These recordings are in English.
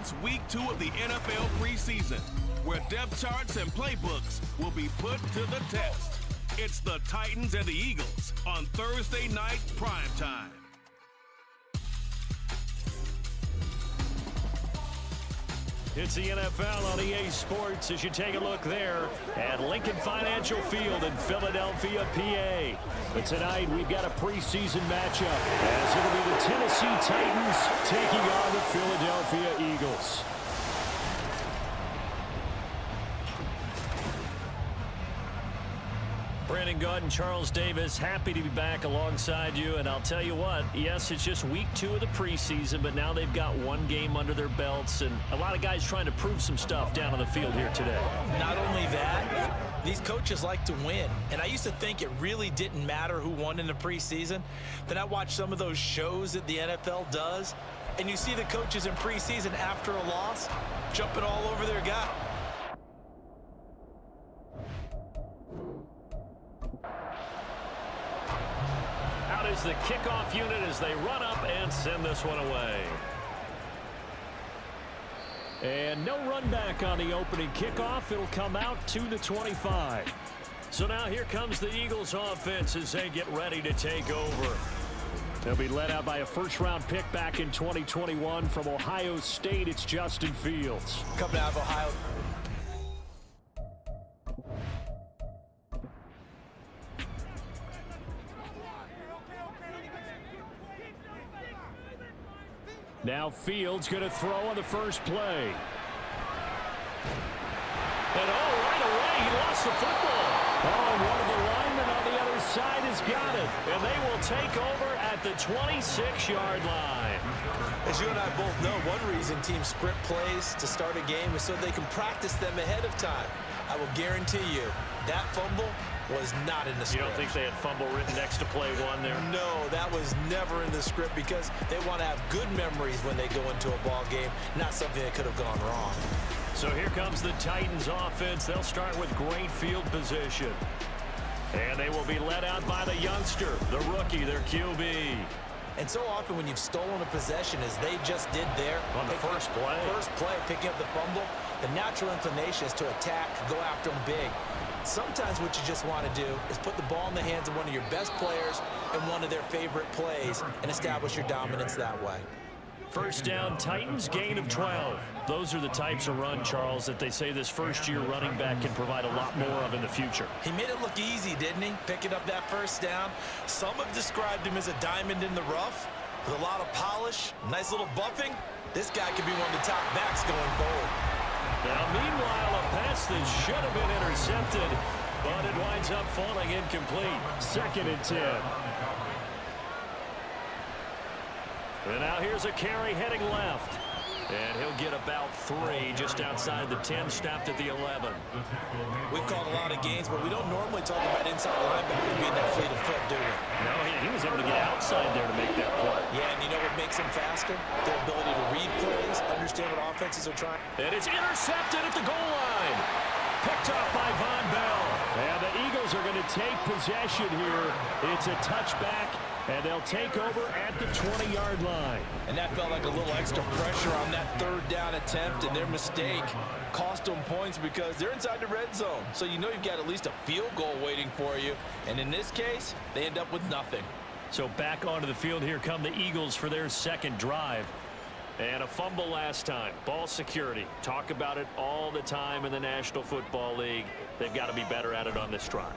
It's week 2 of the NFL preseason, where depth charts and playbooks will be put to the test. It's the Titans and the Eagles on Thursday night primetime. It's the NFL on EA Sports as you take a look there at Lincoln Financial Field in Philadelphia, PA. But tonight we've got a preseason matchup as it'll be the Tennessee Titans taking on the Philadelphia Eagles. Brandon Gaunt and Charles Davis, happy to be back alongside you. And I'll tell you what, yes, it's just week 2 of the preseason, but now they've got one game under their belts, and a lot of guys trying to prove some stuff down on the field here today. Not only that, these coaches like to win. And I used to think it really didn't matter who won in the preseason. Then I watched some of those shows that the NFL does, and you see the coaches in preseason after a loss jumping all over their guy. Out is the kickoff unit as they run up and send this one away. And no run back on the opening kickoff. It'll come out to the 25. So now here comes the Eagles offense as they get ready to take over. They'll be led out by a first-round pick back in 2021 from Ohio State. It's Justin Fields. Coming out of Ohio. Now Fields going to throw on the first play. And right away he lost the football. And one of the linemen on the other side has got it. And they will take over at the 26-yard line. As you and I both know, one reason teams script plays to start a game is so they can practice them ahead of time. I will guarantee you that fumble was not in the script. You don't think they had fumble written next to play 1 there? No, that was never in the script because they want to have good memories when they go into a ball game, not something that could have gone wrong. So here comes the Titans offense. They'll start with great field position. And they will be led out by the youngster, the rookie, their QB. And so often when you've stolen a possession, as they just did there, on the first play, picking up the fumble, the natural inclination is to attack, go after them big. Sometimes what you just want to do is put the ball in the hands of one of your best players and one of their favorite plays and establish your dominance that way. First down, Titans, gain of 12. Those are the types of run, Charles, that they say this first-year running back can provide a lot more of in the future. He made it look easy, didn't he? Picking up that first down. Some have described him as a diamond in the rough with a lot of polish, nice little buffing. This guy could be one of the top backs going forward. Now, meanwhile, a pass that should have been intercepted, but it winds up falling incomplete. 2nd and 10. And now here's a carry heading left. And he'll get about 3 just outside the 10, stopped at the 11. We've called a lot of games, but we don't normally talk about inside linebackers being that fleet of foot, do we? No, he was able to get outside there to make that play. Yeah, and you know what makes him faster? Their ability to read plays, understand what offenses are trying. And it's intercepted at the goal line. Picked off by Von Bell. And the Eagles are going to take possession here. It's a touchback, and they'll take over at the 20-yard line. And that felt like a little extra pressure on that 3rd down attempt, and their mistake cost them points because they're inside the red zone. So you know you've got at least a field goal waiting for you. And in this case, they end up with nothing. So back onto the field here come the Eagles for their 2nd drive. And a fumble last time. Ball security. Talk about it all the time in the National Football League. They've got to be better at it on this drive.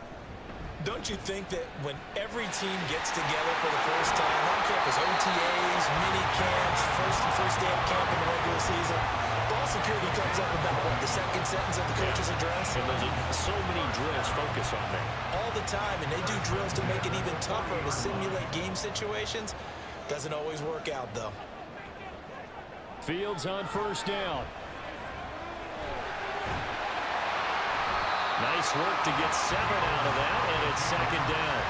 Don't you think that when every team gets together for the first time, I don't care if it's OTAs, mini camps, first day of camp in the regular season, ball security comes up about, what, the 2nd sentence of the coach's address? And there's so many drills focus on that. All the time, and they do drills to make it even tougher to simulate game situations. Doesn't always work out, though. Fields on first down. Nice work to get 7 out of that, and it's 2nd down.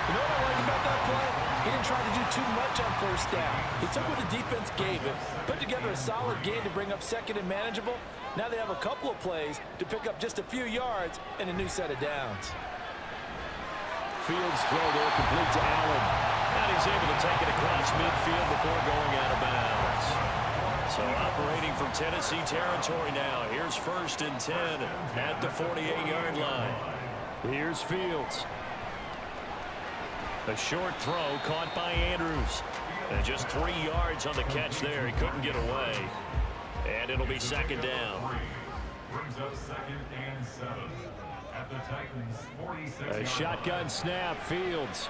You know what I like about that play? He didn't try to do too much on first down. He took what the defense gave him, put together a solid game to bring up 2nd and manageable. Now they have a couple of plays to pick up just a few yards and a new set of downs. Fields throw there complete to Allen. And he's able to take it across midfield before going out of bounds. So So operating from Tennessee territory now. Here's 1st and 10 at the 48-yard line. Here's Fields. A short throw caught by Andrews. And just 3 yards on the catch there. He couldn't get away. And it'll be 2nd down. Brings up 2nd and 7 at the Titans 46. A shotgun snap, Fields.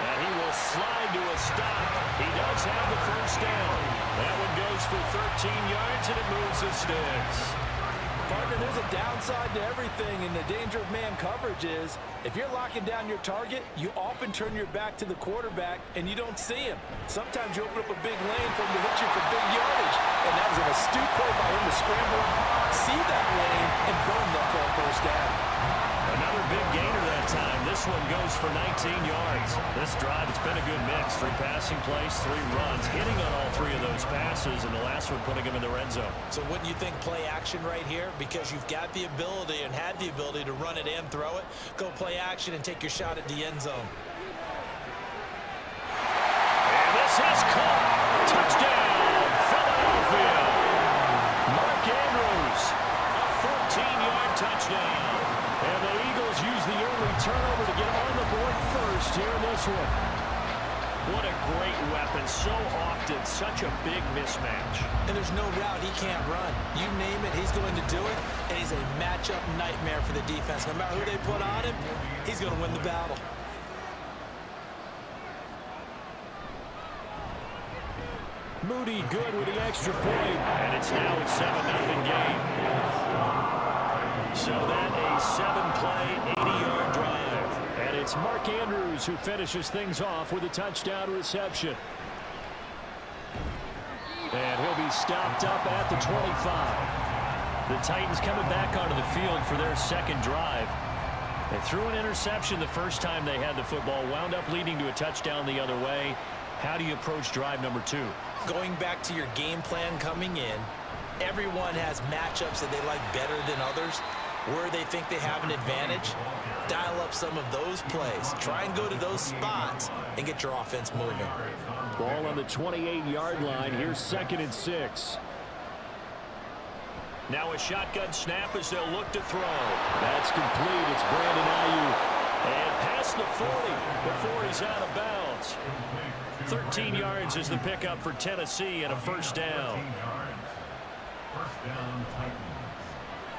And he will slide to a stop. He does have the 1st down. That one goes for 13 yards, and it moves the sticks. Partner, there's a downside to everything, and the danger of man coverage is if you're locking down your target, you often turn your back to the quarterback, and you don't see him. Sometimes you open up a big lane for him to hit you for big yardage, and that was an astute play by him to scramble, see that lane, and burn that for a 1st down. Another big gainer that time. This one goes for 19 yards. This drive, it's been a good mix. 3 passing plays, 3 runs, hitting on all 3 of those passes, and the last one putting him in the red zone. So wouldn't you think play action right here? Because you've got the ability and had the ability to run it and throw it. Go play action and take your shot at the end zone. And this is caught. Touchdown, Philadelphia. Mark Andrews, a 14-yard touchdown. And the Eagles use the early turnover to get on the board first here in this one. What a great weapon. So often, such a big mismatch. And there's no route he can't run. You name it, he's going to do it. And he's a matchup nightmare for the defense. No matter who they put on him, he's going to win the battle. Moody good with the extra point. And it's now a 7-0 game. So that a 7-play, 80-yard drive. And it's Mark Andrews who finishes things off with a touchdown reception. And he'll be stopped up at the 25. The Titans coming back onto the field for their 2nd drive. They threw an interception the first time they had the football, wound up leading to a touchdown the other way. How do you approach drive number 2? Going back to your game plan coming in, everyone has matchups that they like better than others, where they think they have an advantage. Dial up some of those plays. Try and go to those spots and get your offense moving. Ball on the 28-yard line. Here's 2nd and 6. Now a shotgun snap as they'll look to throw. That's complete. It's Brandon Ayuk. And past the 40 before he's out of bounds. 13 yards is the pickup for Tennessee and a 1st down.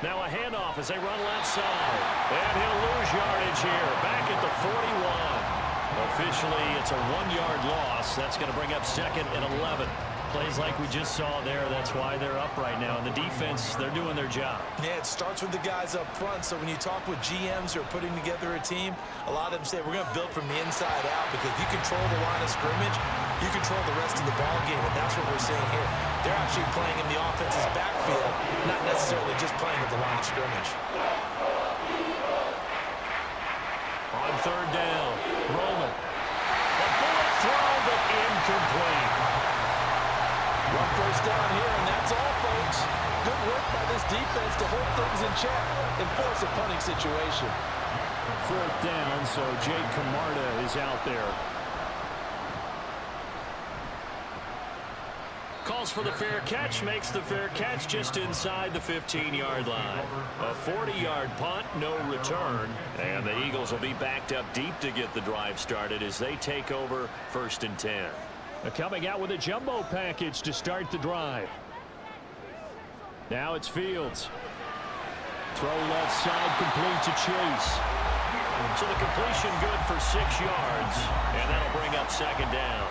Now a handoff as they run left side. And he'll lose yardage here. Back at the 41. Officially, it's a 1-yard loss. That's going to bring up 2nd and 11. Plays like we just saw there. That's why they're up right now. And the defense, they're doing their job. Yeah, it starts with the guys up front. So when you talk with GMs who are putting together a team, a lot of them say we're going to build from the inside out, because if you control the line of scrimmage, you control the rest of the ball game, and that's what we're seeing here. They're actually playing in the offense's backfield, not necessarily just playing at the line of scrimmage. On 3rd down, Roman. A bullet throw, but incomplete. 1 1st down here, and that's all, folks. Good work by this defense to hold things in check and force a punting situation. 4th down, so Jake Camarda is out there. Calls for the fair catch, makes the fair catch just inside the 15-yard line. A 40-yard punt, no return. And the Eagles will be backed up deep to get the drive started as they take over 1st and 10. Coming out with a jumbo package to start the drive. Now it's Fields. Throw left side, complete to Chase. So the completion good for 6 yards, and that'll bring up 2nd down.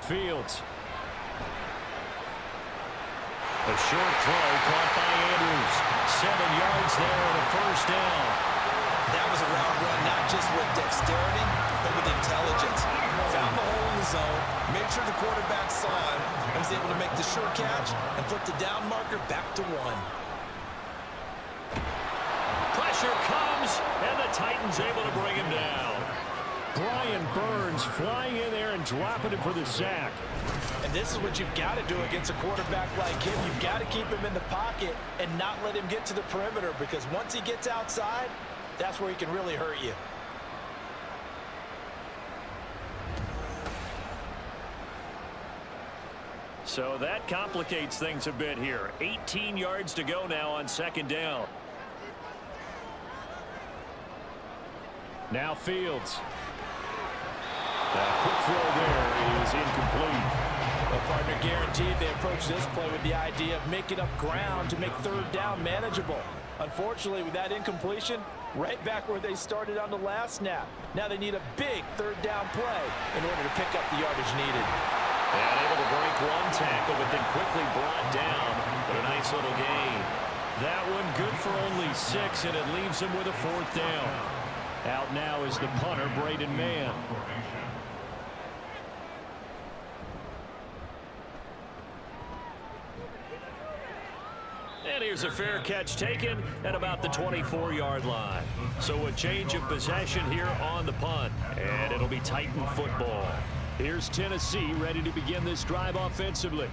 Fields. A short throw caught by Andrews. 7 yards there and a 1st down. That was a route run, not just with dexterity, but with intelligence. Found the hole in the zone, made sure the quarterback saw him, and was able to make the sure catch and flip the down marker back to 1. Pressure comes, and the Titans able to bring him down. Brian Burns flying in there and dropping him for the sack. And this is what you've got to do against a quarterback like him. You've got to keep him in the pocket and not let him get to the perimeter, because once he gets outside, that's where he can really hurt you. So that complicates things a bit here. 18 yards to go now on second down. Now Fields. That quick throw there is incomplete. The partner guaranteed they approach this play with the idea of making up ground to make third down manageable. Unfortunately, with that incompletion, right back where they started on the last snap. Now they need a big third down play in order to pick up the yardage needed. And able to break one tackle, but then quickly brought down. But a nice little gain. That one good for only 6, and it leaves him with a fourth down. Out now is the punter, Braden Mann. And here's a fair catch taken at about the 24-yard line. So a change of possession here on the punt. And it'll be Titan football. Here's Tennessee ready to begin this drive offensively.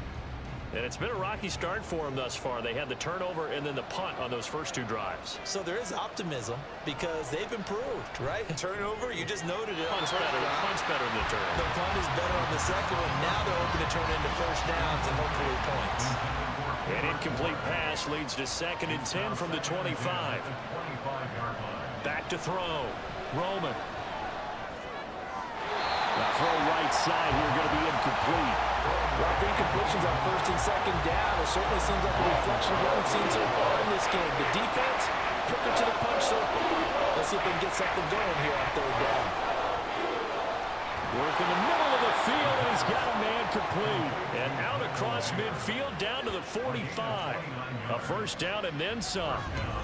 And it's been a rocky start for them thus far. They had the turnover and then the punt on those first 2 drives. So there is optimism because they've improved, right? Turnover, you just noted it. Punt's better than the turnover. The punt is better on the second one. Now they're hoping to turn into first downs and hopefully points. An incomplete pass leads to 2nd and 10 from the 25. Back to throw. Roman. The throw right side here going to be incomplete. Well, for incompletions on first and second down, it certainly seems like a reflection of what we've seen so far in this game. The defense, quicker to the punch so far. Let's see if they can get something going here on third down. Work in the middle of the field, and he's got a man complete. And out across midfield, down to the 45. A first down and then some.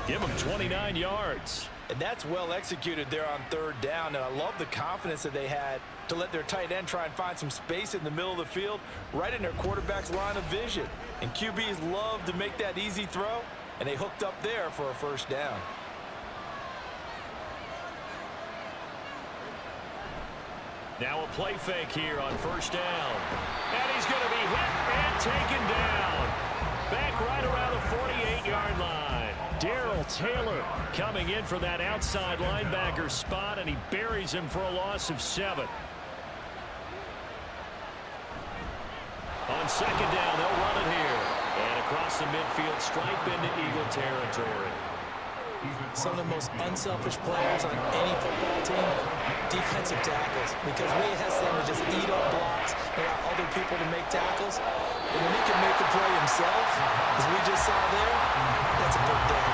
Give him 29 yards. And that's well executed there on third down. And I love the confidence that they had to let their tight end try and find some space in the middle of the field, right in their quarterback's line of vision. And QBs love to make that easy throw, and they hooked up there for a first down. Now a play fake here on first down. And he's going to be hit and taken down. Back right around the 48-yard line. Darrell Taylor coming in for that outside linebacker spot, and he buries him for a loss of 7. On second down, they'll run it here. And across the midfield, stripe into Eagle territory. Some of the most unselfish players on any football team, defensive tackles, because we ask them to just eat up blocks and allow other people to make tackles. But when he can make the play himself, as we just saw there, that's a big day.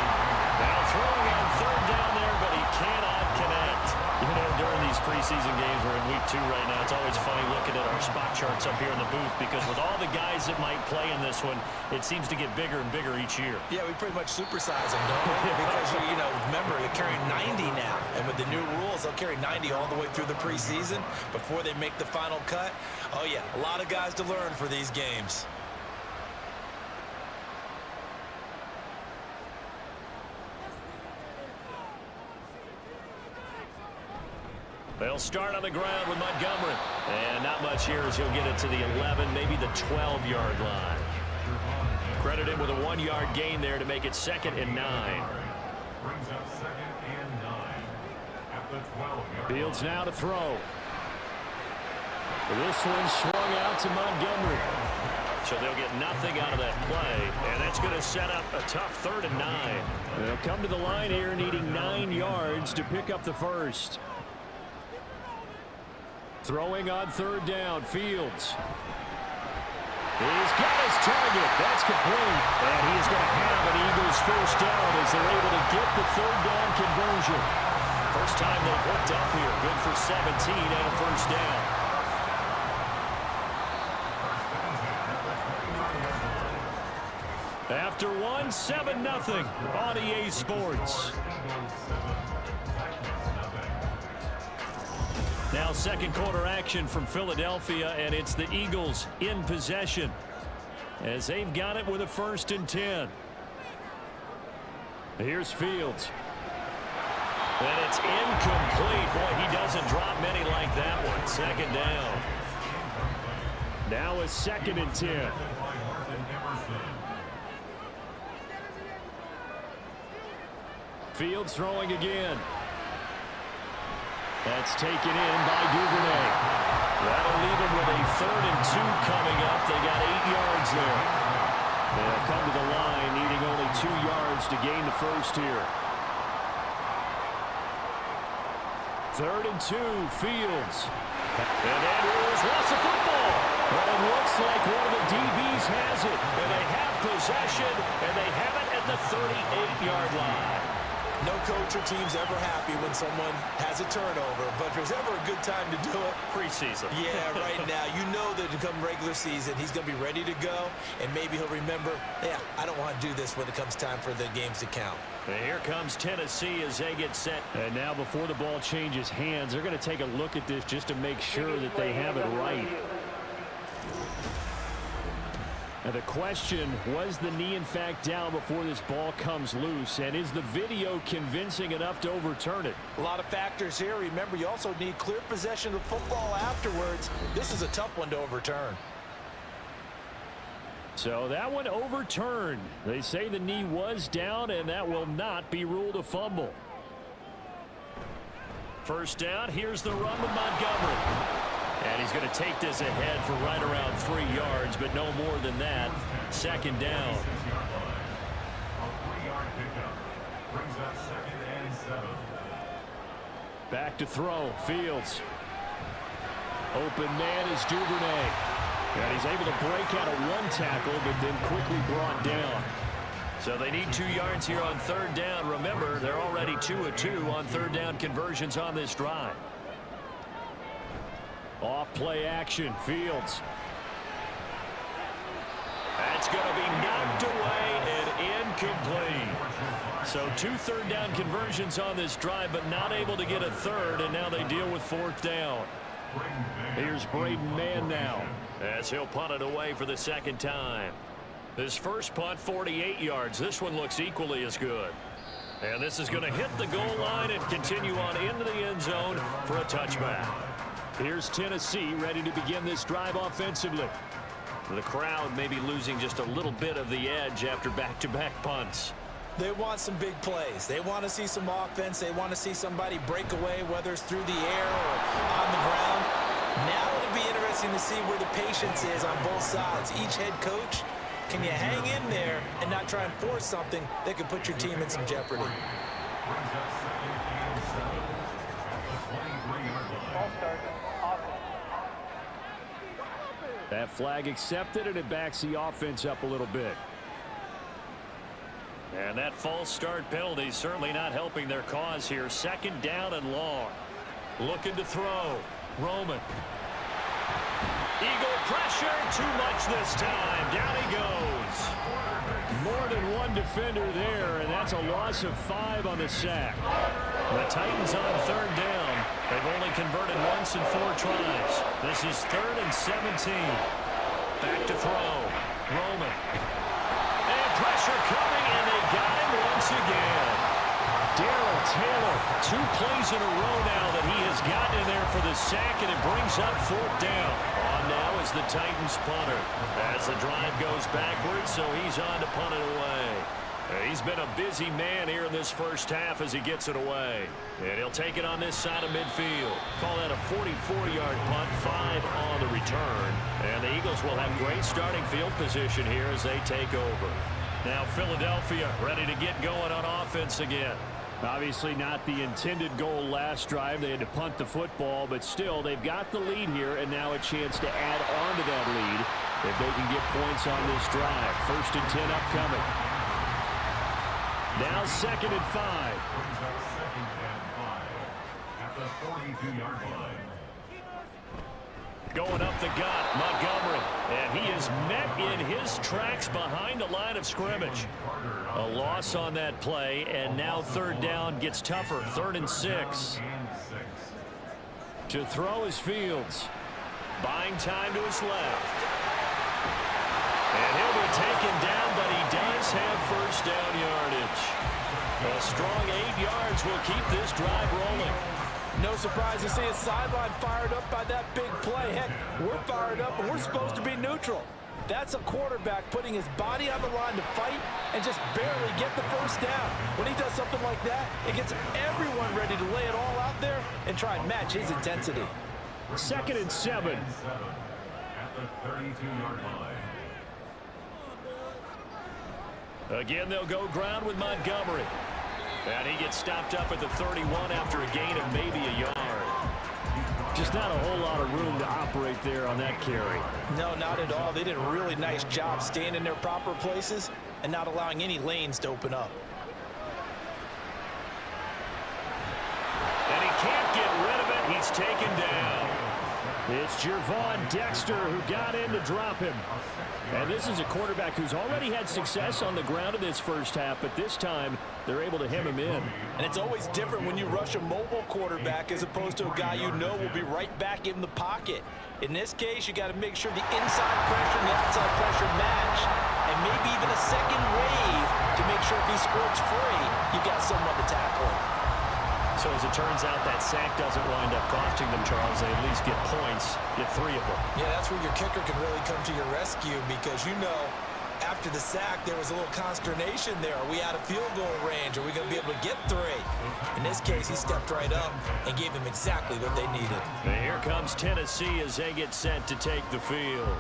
Now throwing on third down there, but he cannot connect. You know, during these preseason games, we're in week 2 right now. It's always funny looking at our spot charts up here in the booth because with all the guys that might play in this one, it seems to get bigger and bigger each year. Yeah, we pretty much supersize them, don't we? Because, you know, remember, they're carrying 90 now. And with the new rules, they'll carry 90 all the way through the preseason before they make the final cut. Oh, yeah, a lot of guys to learn for these games. They'll start on the ground with Montgomery. And not much here as he'll get it to the 11, maybe the 12-yard line. Credit him with a 1-yard gain there to make it 2nd and 9. Brings up 2nd and 9 at the 12-yard line. Fields now to throw. This one swung out to Montgomery. So they'll get nothing out of that play. And that's going to set up a tough 3rd and 9. They'll come to the line here needing 9 yards to pick up the first. Throwing on third down, Fields. He's got his target. That's complete. And he's going to have an Eagles first down as they're able to get the third down conversion. First time they've hooked up here. Good for 17 and a first down. After one, 7-0 on EA Sports. Now second quarter action from Philadelphia, and it's the Eagles in possession as they've got it with a 1st and 10. Here's Fields. And it's incomplete. Boy, he doesn't drop many like that one. 2nd down. Now a 2nd and 10. Fields throwing again. That's taken in by Duvernay. That'll leave him with a 3rd and 2 coming up. They got 8 yards there. They'll come to the line, needing only 2 yards to gain the first here. 3rd and 2, Fields. And Andrews lost the football. But it looks like one of the DBs has it. And they have possession, and they have it at the 38-yard line. No coach or team's ever happy when someone has a turnover, but if there's ever a good time to do it, Preseason. Yeah, right now. You know that come regular season, he's going to be ready to go, and maybe he'll remember, yeah, I don't want to do this when it comes time for the games to count. And here comes Tennessee as they get set. And now before the ball changes hands, they're going to take a look at this just to make sure that they have it right. Now the question, was the knee in fact down before this ball comes loose? And is the video convincing enough to overturn it? A lot of factors here. Remember, you also need clear possession of football afterwards. This is a tough one to overturn. So that one overturned. They say the knee was down, and that will not be ruled a fumble. First down, here's the run with Montgomery. And he's going to take this ahead for right around 3 yards, but no more than that. 2nd down. A 3-yard pickup brings up 2nd and 7. Back to throw, Fields. Open man is Duvernay. And he's able to break out of 1 tackle, but then quickly brought down. So they need 2 yards here on 3rd down. Remember, they're already 2 of 2 on 3rd down conversions on this drive. Off play action, Fields. That's going to be knocked away and incomplete. So 2 3rd down conversions on this drive, but not able to get a 3rd, and now they deal with 4th down. Here's Braden Mann now, as he'll punt it away for the 2nd time. This first punt, 48 yards. This one looks equally as good. And this is going to hit the goal line and continue on into the end zone for a touchback. Here's Tennessee ready to begin this drive offensively. The crowd may be losing just a little bit of the edge after back-to-back punts. They want some big plays. They want to see some offense. They want to see somebody break away, whether it's through the air or on the ground. Now it'll be interesting to see where the patience is on both sides. Each head coach, can you hang in there and not try and force something that could put your team in some jeopardy? Brings up 2nd and 7 at the 23-yard line. That flag accepted, and it backs the offense up a little bit. And that false start penalty is certainly not helping their cause here. 2nd down and long. Looking to throw. Roman. Eagle pressure. Too much this time. Down he goes. More than one defender there, and that's a loss of 5 on the sack. The Titans on 3rd down. They've only converted once in 4 tries. This is 3rd and 17. Back to throw. Roman. And pressure coming, and they got him once again. Darrell Taylor, 2 plays in a row now that he has gotten in there for the sack, and it brings up 4th down. On now is the Titans punter. As the drive goes backwards, so he's on to punt it away. He's been a busy man here in this first half as he gets it away. And he'll take it on this side of midfield. Call that a 44-yard punt, 5 on the return. And the Eagles will have great starting field position here as they take over. Now Philadelphia ready to get going on offense again. Obviously not the intended goal last drive. They had to punt the football, but still they've got the lead here and now a chance to add on to that lead if they can get points on this drive. 1st and 10 upcoming. Now 2nd and 5. Brings up 2nd and 5 at the 42-yard line. Going up the gut, Montgomery. And he is met in his tracks behind the line of scrimmage. A loss on that play, and now 3rd down gets tougher. 3rd and 6. To throw is Fields. Buying time to his left. And he'll be taken down, but he does have 1st down yardage. A strong 8 yards will keep this drive rolling. No surprise to see a sideline fired up by that big play. Heck, we're fired up, and we're supposed to be neutral. That's a quarterback putting his body on the line to fight and just barely get the first down. When he does something like that, it gets everyone ready to lay it all out there and try and match his intensity. 2nd and 7. At the 32-yard line. Again, they'll go ground with Montgomery. And he gets stopped up at the 31 after a gain of maybe a yard. Just not a whole lot of room to operate there on that carry. No, not at all. They did a really nice job staying in their proper places and not allowing any lanes to open up. And he can't get rid of it. He's taken down. It's Gervon Dexter who got in to drop him. And this is a quarterback who's already had success on the ground in this first half, but this time they're able to hem him in. And it's always different when you rush a mobile quarterback as opposed to a guy you know will be right back in the pocket. In this case, you got to make sure the inside pressure and the outside pressure match, and maybe even a second wave to make sure if he squirts free, you got someone to tackle him. So as it turns out, that sack doesn't wind up costing them, Charles. They at least get points, get 3 of them. Yeah, that's where your kicker can really come to your rescue because, you know, after the sack, there was a little consternation there. Are we out of field goal range? Are we going to be able to get 3? In this case, he stepped right up and gave them exactly what they needed. And here comes Tennessee as they get set to take the field.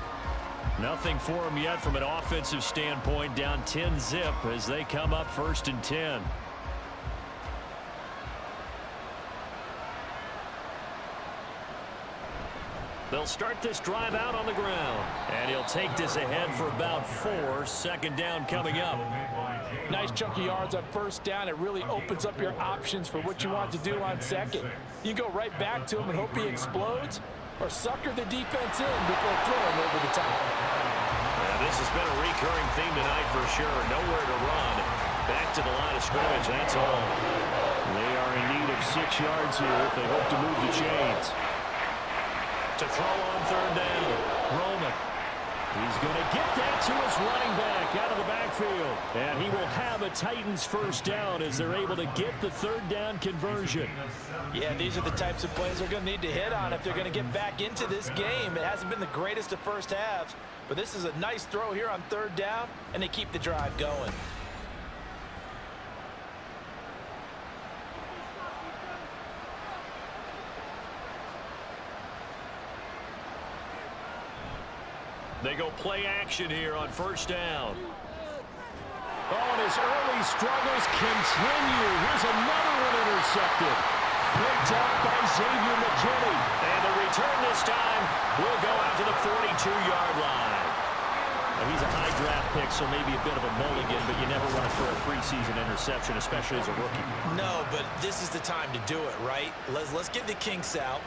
Nothing for them yet from an offensive standpoint, down 10-zip as they come up 1st and 10. They'll start this drive out on the ground. And he'll take this ahead for about 4. 2nd down coming up. Nice chunk of yards on 1st down. It really opens up your options for what you want to do on 2nd. You go right back to him and hope he explodes, or sucker the defense in before throwing over the top. Yeah, this has been a recurring theme tonight for sure. Nowhere to run. Back to the line of scrimmage, that's all. They are in need of 6 yards here if they hope to move the chains. To throw on 3rd down, Roman. He's going to get that to his running back out of the backfield. And he will have a Titans 1st down as they're able to get the 3rd down conversion. Yeah, these are the types of plays they're going to need to hit on if they're going to get back into this game. It hasn't been the greatest of first halves, but this is a nice throw here on 3rd down, and they keep the drive going. They go play action here on 1st down. Oh, and his early struggles continue. Here's another one intercepted. Picked up by Xavier McKinney. And the return this time will go out to the 42-yard line. Now, he's a high draft pick, so maybe a bit of a mulligan, but you never want to throw a preseason interception, especially as a rookie. No, but this is the time to do it, right? Let's get the kinks out.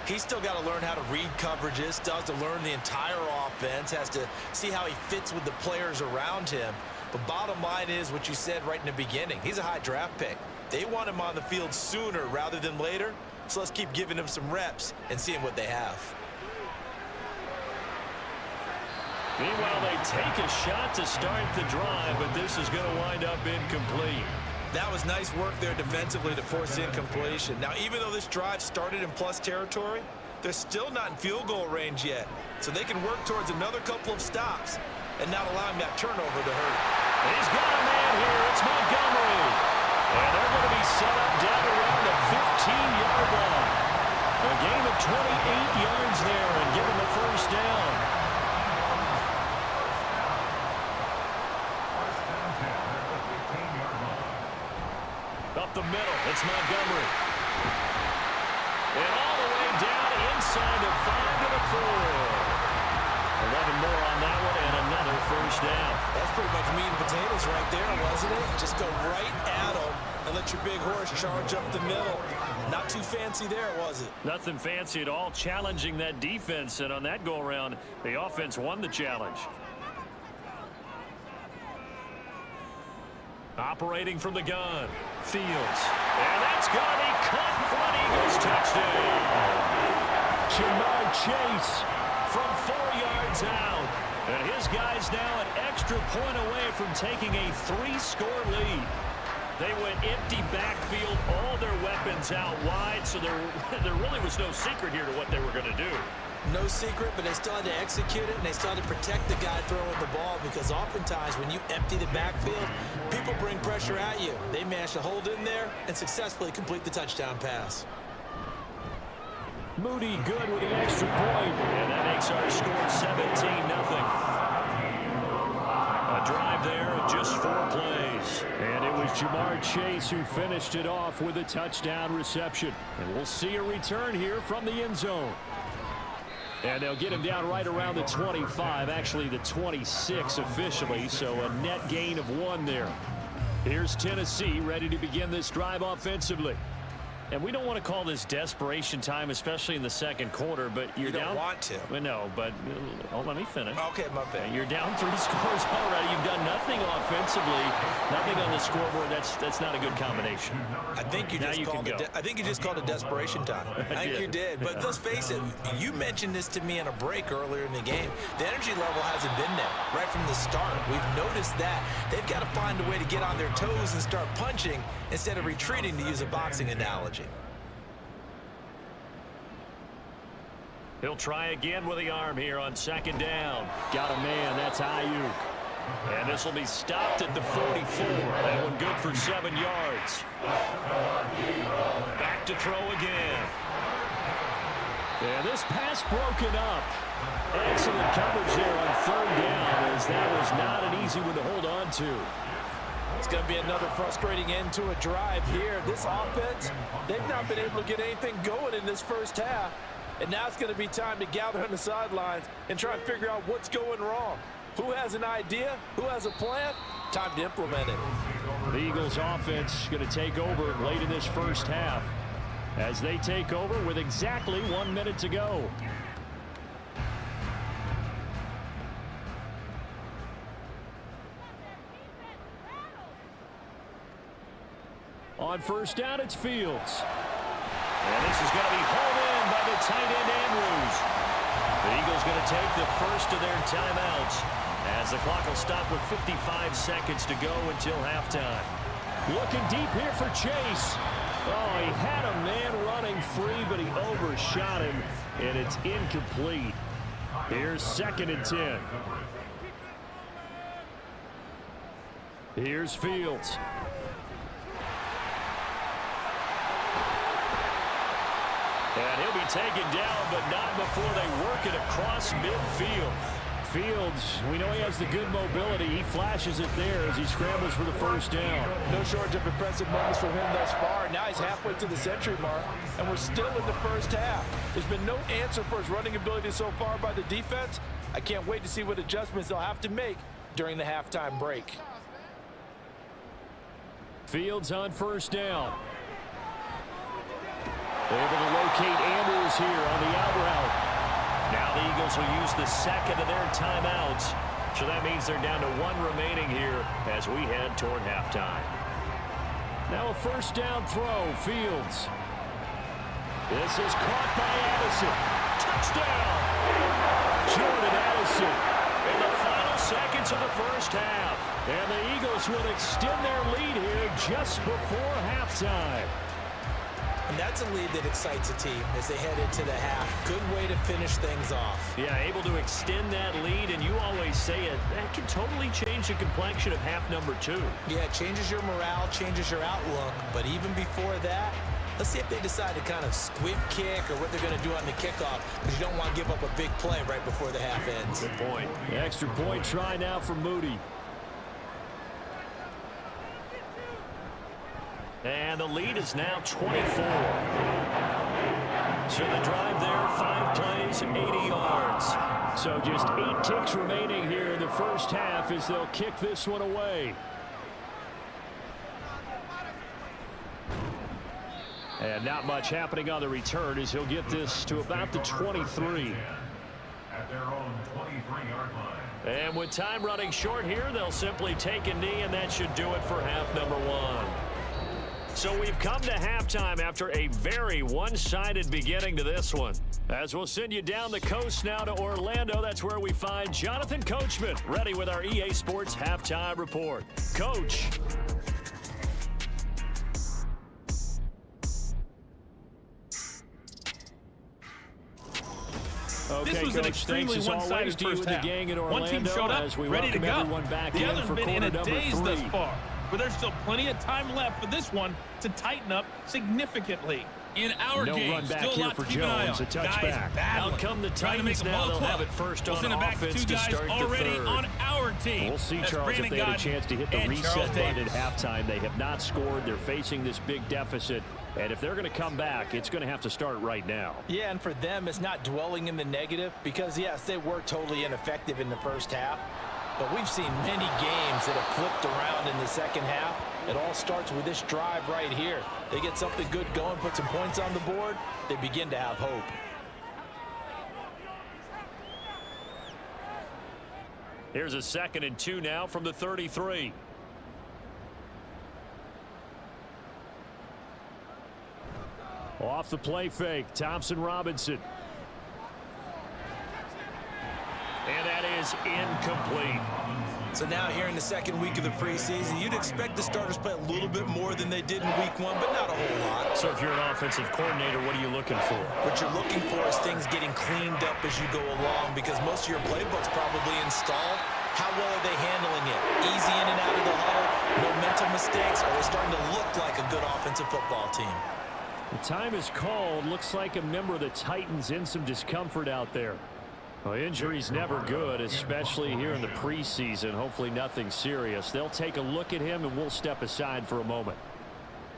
He's still got to learn how to read coverages, still has to learn the entire offense, has to see how he fits with the players around him. But bottom line is what you said right in the beginning. He's a high draft pick. They want him on the field sooner rather than later, so let's keep giving him some reps and seeing what they have. Meanwhile, they take a shot to start the drive, but this is going to wind up incomplete. That was nice work there defensively to force incompletion. Now, even though this drive started in plus territory, they're still not in field goal range yet. So they can work towards another couple of stops and not allowing that turnover to hurt. He's got a man here. It's Montgomery. And they're going to be set up down around the 15-yard line. A gain of 28 yards there and given the 1st down. Up the middle, it's Montgomery. And all the way down inside the 5 to the 4. 11 more on that one and another 1st down. That's pretty much meat and potatoes right there, wasn't it? Just go right at them and let your big horse charge up the middle. Not too fancy there, was it? Nothing fancy at all, challenging that defense. And on that go-around, the offense won the challenge. Operating from the gun, Fields. And that's going to be caught for an Eagles touchdown. Jamar Chase from 4 yards out. And his guys now an extra point away from taking a 3-score lead. They went empty backfield, all their weapons out wide, so there really was no secret here to what they were going to do. No secret, but they still had to execute it, and they still had to protect the guy throwing the ball, because oftentimes when you empty the backfield, people bring pressure at you. They managed to hold in there and successfully complete the touchdown pass. Moody good with the extra point, and that makes our score 17-0. A drive there of just 4 plays. And it was Jamar Chase who finished it off with a touchdown reception. And we'll see a return here from the end zone. And they'll get him down right around the 25, actually the 26 officially, so a net gain of 1 there. Here's Tennessee ready to begin this drive offensively. And we don't want to call this desperation time, especially in the second quarter, but you're down. You don't want to. Well, no, but let me finish. Okay, my bad. You're down 3 scores already. You've done nothing offensively, nothing on the scoreboard. That's not a good combination. I think you just called it desperation time. I think you did. But let's face it, you mentioned this to me in a break earlier in the game. The energy level hasn't been there right from the start. We've noticed that. They've got to find a way to get on their toes and start punching instead of retreating, to use a boxing analogy. He'll try again with the arm here on second down. Got a man. That's Ayuk. And this will be stopped at the 44. That one good for 7 yards. Back to throw again. And this pass broken up. Excellent coverage there on third down, as that was not an easy one to hold on to. It's going to be another frustrating end to a drive here. This offense, they've not been able to get anything going in this first half. And now it's going to be time to gather on the sidelines and try and figure out what's going wrong. Who has an idea? Who has a plan? Time to implement it. The Eagles offense going to take over late in this first half as they take over with exactly 1 minute to go. On first down, it's Fields. And this is going to be hauled in by the tight end, Andrews. The Eagles going to take the first of their timeouts as the clock will stop with 55 seconds to go until halftime. Looking deep here for Chase. Oh, he had a man running free, but he overshot him, and it's incomplete. Here's 2nd and 10. Here's Fields. And he'll be taken down, but not before they work it across midfield. Fields, we know he has the good mobility. He flashes it there as he scrambles for the first down. No shortage of impressive moments from him thus far. Now he's halfway to the century mark, and we're still in the first half. There's been no answer for his running ability so far by the defense. I can't wait to see what adjustments they'll have to make during the halftime break. Fields on first down. Able to locate Andrews here on the out route. Now the Eagles will use the second of their timeouts. So that means they're down to 1 remaining here as we head toward halftime. Now a first down throw, Fields. This is caught by Addison. Touchdown! Jordan Addison in the final seconds of the first half. And the Eagles will extend their lead here just before halftime. And that's a lead that excites a team as they head into the half. Good way to finish things off. Yeah, able to extend that lead, and you always say it, that can totally change the complexion of half number 2. Yeah, it changes your morale, changes your outlook. But even before that, let's see if they decide to kind of squib kick or what they're going to do on the kickoff, because you don't want to give up a big play right before the half ends. Good point. The extra point try now for Moody. And the lead is now 24. So the drive there, 5 plays, 80 yards. So just 8 ticks remaining here in the first half as they'll kick this one away. And not much happening on the return as he'll get this to about the 23. At their own 23-yard line. And with time running short here, they'll simply take a knee, and that should do it for half number 1. So we've come to halftime after a very one-sided beginning to this one. As we'll send you down the coast now to Orlando, that's where we find Jonathan Coachman, ready with our EA Sports Halftime Report. Coach. Okay, This was an Coach, extremely one-sided first half. One team showed up, ready to go. The other's been in a daze thus far. But there's still plenty of time left for this one to tighten up significantly. In our no game, run back still a here lot for to keep an eye Jones. on. A touchback. Guys Out come the trying to make Titans a now. ball They'll club. have it first We'll on send it back to offense two to guys start the already third. on our team. We'll see, That's Charles, if Brandon they had a Godden chance to hit the and reset Charles button at Davis. halftime. They have not scored. They're facing this big deficit. And if they're going to come back, it's going to have to start right now. Yeah, and for them, it's not dwelling in the negative because, yes, they were totally ineffective in the first half. But we've seen many games that have flipped around in the second half. It all starts with this drive right here. They get something good going, put some points on the board, they begin to have hope. Here's a 2nd and 2 now from the 33. Off the play fake, Thompson Robinson. And that is incomplete. So now here in the second week of the preseason, you'd expect the starters play a little bit more than they did in week 1, but not a whole lot. So if you're an offensive coordinator, what are you looking for? What you're looking for is things getting cleaned up as you go along because most of your playbook's probably installed. How well are they handling it? Easy in and out of the huddle, no mental mistakes, or are they starting to look like a good offensive football team? The time is called. Looks like a member of the Titans in some discomfort out there. Well, injury's never good, especially here in the preseason. Hopefully nothing serious. They'll take a look at him, and we'll step aside for a moment.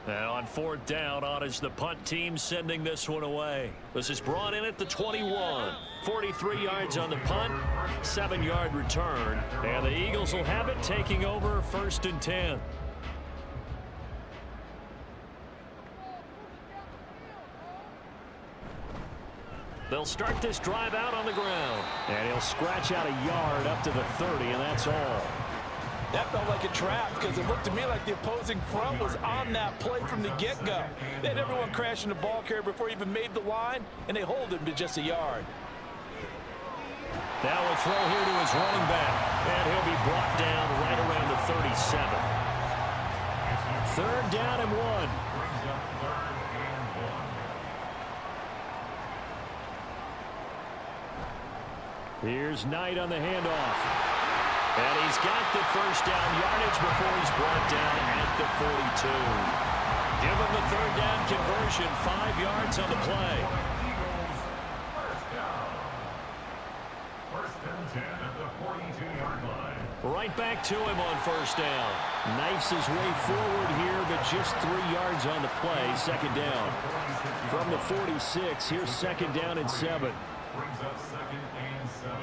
And on 4th down, on is the punt team sending this one away. This is brought in at the 21. 43 yards on the punt, 7-yard return. And the Eagles will have it, taking over 1st and 10. They'll start this drive out on the ground. And he'll scratch out a yard up to the 30, and that's all. That felt like a trap because it looked to me like the opposing front was on that play from the get-go. They had everyone crashing the ball carrier before he even made the line, and they hold him to just a yard. Now a throw here to his running back, and he'll be brought down right around the 37. 3rd down and 1. Here's Knight on the handoff. And he's got the first down yardage before he's brought down at the 42. Give him the 3rd down conversion, 5 yards on the play. First and 10 at the 42-yard line. Right back to him on 1st down. Knifes his way forward here, but just 3 yards on the play. 2nd down. From the 46, here's 2nd down and 7. Brings up 2nd and 7.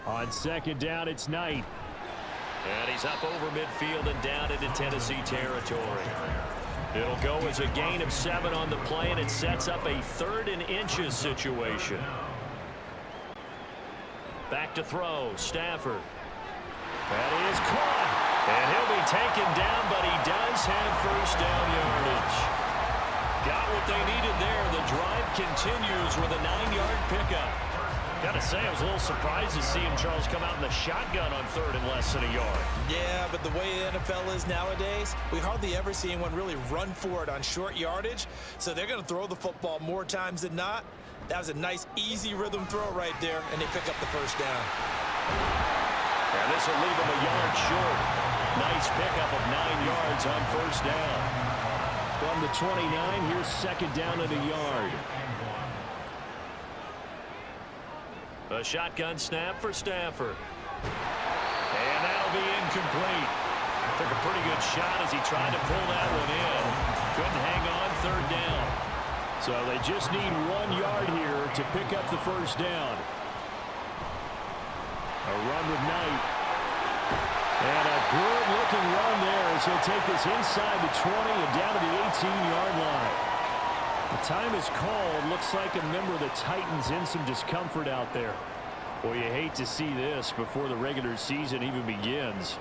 On 2nd down, it's Knight. And he's up over midfield and down into Tennessee territory. It'll go as a gain of 7 on the play, and it sets up a 3rd and inches situation. Back to throw, Stafford. That is caught. And he'll be taken down, but he does have 1st down yardage. Got what they needed there. The drive continues with a 9-yard pickup. Got to say, I was a little surprised to see him, Charles, come out in the shotgun on 3rd and less than a yard. Yeah, but the way the NFL is nowadays, we hardly ever see anyone really run for it on short yardage. So they're going to throw the football more times than not. That was a nice, easy rhythm throw right there, and they pick up the 1st down. And this will leave him a yard short. Nice pickup of 9 yards on 1st down. From the 29, here's 2nd down and a yard. A shotgun snap for Stafford. And that'll be incomplete. Took a pretty good shot as he tried to pull that one in. Couldn't hang on 3rd down. So they just need 1 yard here to pick up the 1st down. A run with Knight. And a good-looking run there as he'll take this inside the 20 and down to the 18-yard line. The time is called. Looks like a member of the Titans in some discomfort out there. Well, you hate to see this before the regular season even begins.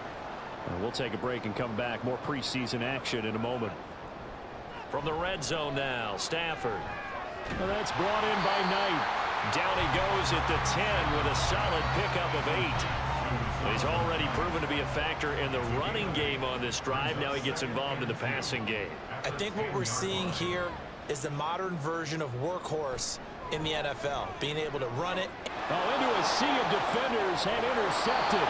We'll take a break and come back. More preseason action in a moment. From the red zone now, Stafford. Well, that's brought in by Knight. Down he goes at the 10 with a solid pickup of 8. He's already proven to be a factor in the running game on this drive. Now he gets involved in the passing game. I think what we're seeing here is the modern version of workhorse in the NFL, being able to run it. Oh, into a sea of defenders and intercepted.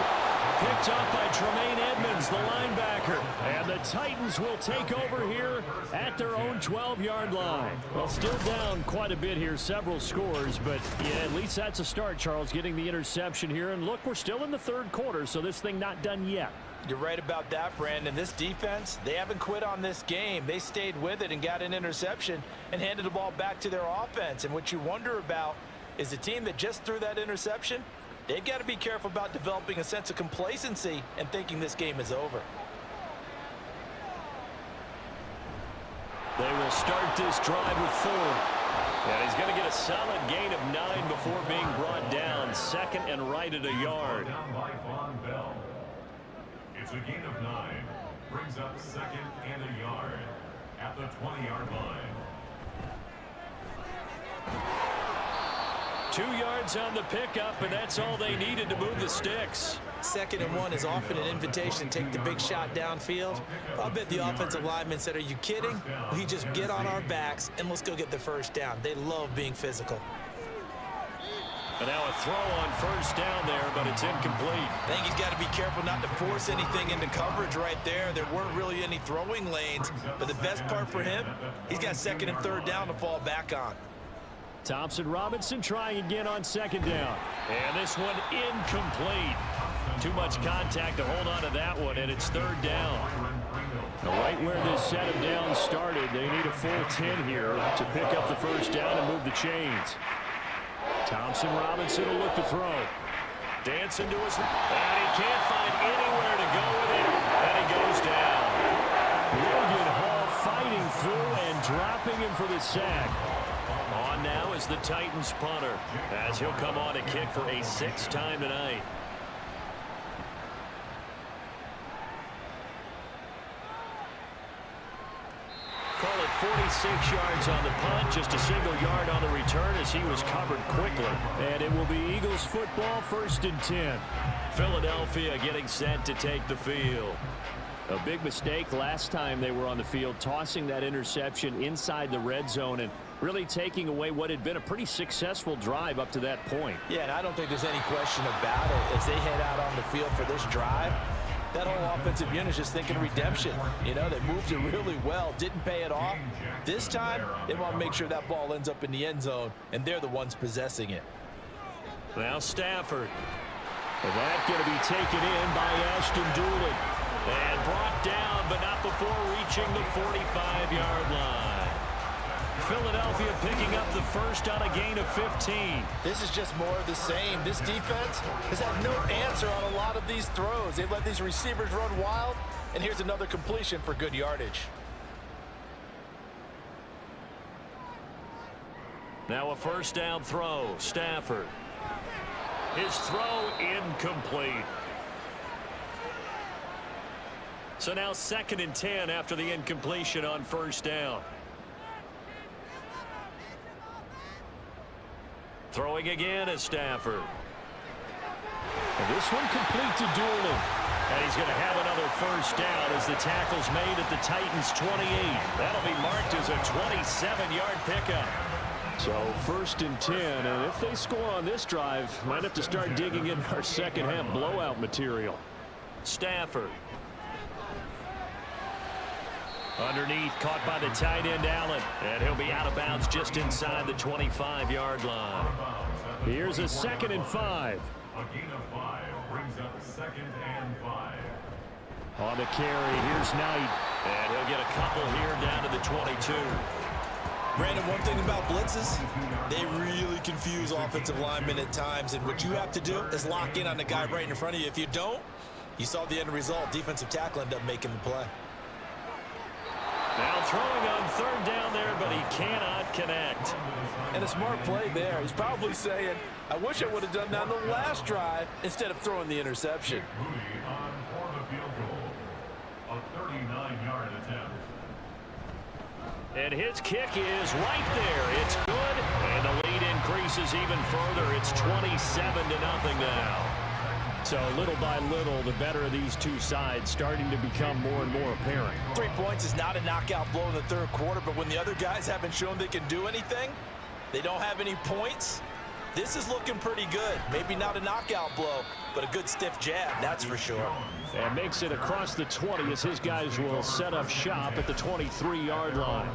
Picked up by Tremaine Edmonds, the linebacker. And the Titans will take over here at their own 12-yard line. Well, still down quite a bit here, several scores, but yeah, at least that's a start, Charles, getting the interception here. And look, we're still in the third quarter, so this thing not done yet. You're right about that, Brandon. This defense, they haven't quit on this game. They stayed with it and got an interception and handed the ball back to their offense. And what you wonder about is the team that just threw that interception, they've got to be careful about developing a sense of complacency and thinking this game is over. They will start this drive with 4. And he's going to get a solid gain of 9 before being brought down. Second and right at a yard. It's a gain of 9. Brings up second and a yard at the 20-yard line. 2 yards on the pickup, and that's all they needed to move the sticks. 2nd and 1 is often an invitation to take the big shot downfield. I'll bet the offensive lineman said, "Are you kidding? We just get on our backs and let's go get the first down." They love being physical. And now a throw on first down there, but it's incomplete. I think he's got to be careful not to force anything into coverage right there. There weren't really any throwing lanes, but the best part for him, he's got 2nd and 3rd down to fall back on. Thompson Robinson trying again on 2nd down. And this one incomplete. Too much contact to hold on to that one, and it's 3rd down. Right where this set of downs started, they need a full 10 here to pick up the first down and move the chains. Thompson Robinson will look to throw. Dancing to his, and he can't find anywhere to go with it, and he goes down. Logan Hall fighting through and dropping him for the sack. On now is the Titans punter, as he'll come on to kick for a 6th time tonight. Call it 46 yards on the punt, just a single yard on the return as he was covered quickly. And it will be Eagles football, 1st and 10. Philadelphia getting set to take the field. A big mistake last time they were on the field, tossing that interception inside the red zone and really taking away what had been a pretty successful drive up to that point. Yeah, and I don't think there's any question about it. As they head out on the field for this drive, that whole offensive unit is just thinking redemption. You know, they moved it really well, didn't pay it off. This time, they want to make sure that ball ends up in the end zone, and they're the ones possessing it. Now Stafford. And that's going to be taken in by Ashton Doolin. And brought down, but not before reaching the 45-yard line. Philadelphia picking up the first on a gain of 15. This is just more of the same. This defense has had no answer on a lot of these throws. They've let these receivers run wild, and here's another completion for good yardage. Now a first down throw. Stafford. His throw incomplete. So now 2nd and 10 after the incompletion on first down. Throwing again is Stafford. And this one complete to Doolin. And he's going to have another first down as the tackle's made at the Titans' 28. That'll be marked as a 27-yard pickup. So 1st and 10, and if they score on this drive, might have to start digging in our second-half blowout material. Stafford. Underneath, caught by the tight end, Allen. And he'll be out of bounds just inside the 25-yard line. Here's a 2nd and 5. A gain of 5 brings up 2nd and 5. On the carry, here's Knight. And he'll get a couple here down to the 22. Brandon, one thing about blitzes, they really confuse offensive linemen at times. And what you have to do is lock in on the guy right in front of you. If you don't, you saw the end result. Defensive tackle ended up making the play. Now throwing on 3rd down there, but he cannot connect. And a smart play there. He's probably saying, I wish I would have done that on the last drive instead of throwing the interception. Moody on for the field goal. A 39-yard attempt. And his kick is right there. It's good. And the lead increases even further. It's 27-0 now. So little by little, the better of these two sides starting to become more and more apparent. 3 points is not a knockout blow in the third quarter, but when the other guys haven't shown they can do anything, they don't have any points, this is looking pretty good. Maybe not a knockout blow, but a good stiff jab, that's for sure. And makes it across the 20 as his guys will set up shop at the 23-yard line.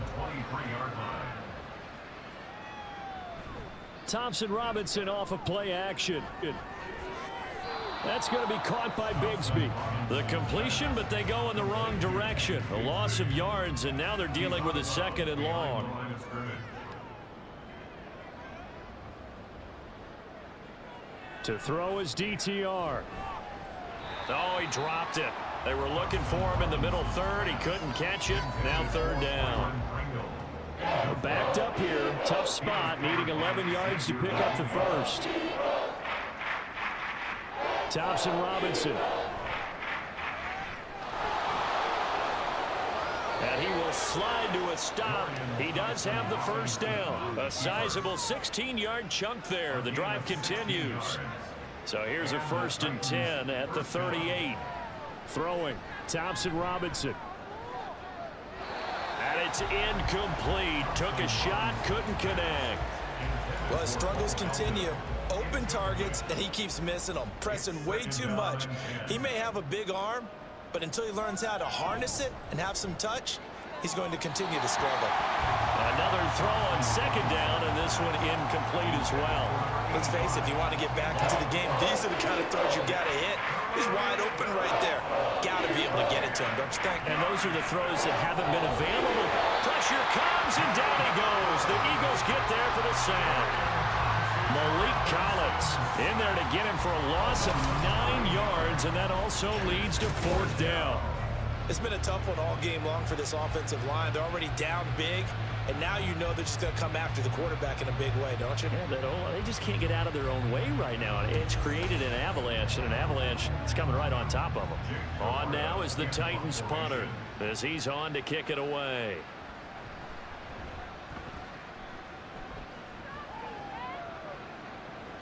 Thompson Robinson off of play action. That's going to be caught by Bigsby. The completion, but they go in the wrong direction. A loss of yards, and now they're dealing with a 2nd and long. To throw is DTR. Oh, he dropped it. They were looking for him in the middle third. He couldn't catch it. Now 3rd down. Backed up here. Tough spot. Needing 11 yards to pick up the first. Thompson Robinson. And he will slide to a stop. He does have the first down. A sizable 16-yard chunk there. The drive continues. So here's a 1st and 10 at the 38. Throwing. Thompson Robinson. And it's incomplete. Took a shot, couldn't connect. Well, his struggles continue. Open targets, and he keeps missing them, pressing way too much. He may have a big arm, but until he learns how to harness it and have some touch, he's going to continue to struggle. Another throw on 2nd down, and this one incomplete as well. Let's face it, if you want to get back into the game, these are the kind of throws you got to hit. He's wide open right there. Got to be able to get it to him, don't you think? And those are the throws that haven't been available. Pressure comes, and down he goes. The Eagles get there for the sack. Malik Collins in there to get him for a loss of 9 yards, and that also leads to 4th down. It's been a tough one all game long for this offensive line. They're already down big, and now you know they're just going to come after the quarterback in a big way, don't you? Yeah, they just can't get out of their own way right now. It's created an avalanche, and an avalanche is coming right on top of them. On now is the Titans punter as he's on to kick it away.